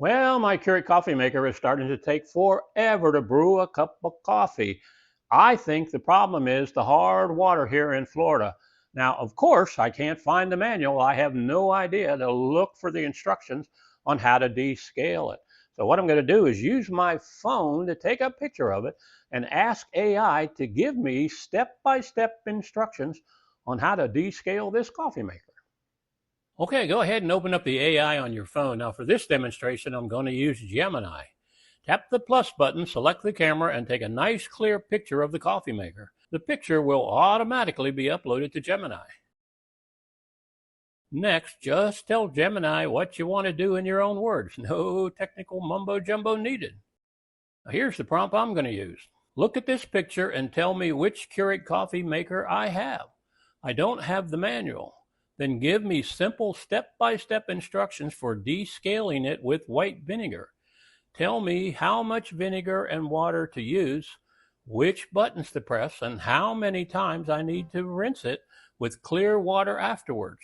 Well, my Keurig coffee maker is starting to take forever to brew a cup of coffee. I think the problem is the hard water here in Florida. Now, of course, I can't find the manual. I have no idea to look for the instructions on how to descale it. So what I'm going to do is use my phone to take a picture of it and ask AI to give me step-by-step instructions on how to descale this coffee maker. Okay, go ahead and open up the AI on your phone. Now for this demonstration, I'm going to use Gemini. Tap the plus button, select the camera, and take a nice clear picture of the coffee maker. The picture will automatically be uploaded to Gemini. Next, just tell Gemini what you want to do in your own words. No technical mumbo jumbo needed. Now here's the prompt I'm going to use. Look at this picture and tell me which Keurig coffee maker I have. I don't have the manual. Then give me simple step-by-step instructions for descaling it with white vinegar. Tell me how much vinegar and water to use, which buttons to press, and how many times I need to rinse it with clear water afterwards.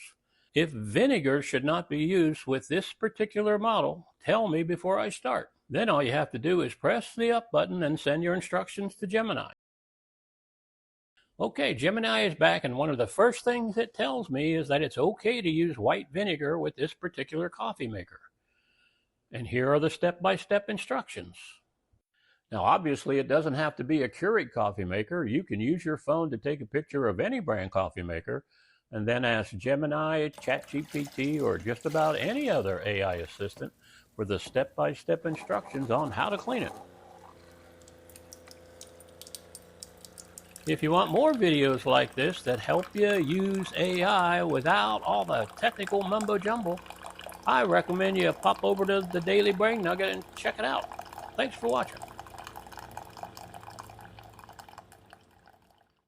If vinegar should not be used with this particular model, tell me before I start. Then all you have to do is press the up button and send your instructions to Gemini. Okay, Gemini is back, and one of the first things it tells me is that it's okay to use white vinegar with this particular coffee maker. And here are the step-by-step instructions. Now, obviously, it doesn't have to be a Keurig coffee maker. You can use your phone to take a picture of any brand coffee maker and then ask Gemini, ChatGPT, or just about any other AI assistant for the step-by-step instructions on how to clean it. If you want more videos like this that help you use AI without all the technical mumbo jumbo, I recommend you pop over to the Daily Brain Nugget and check it out. Thanks for watching.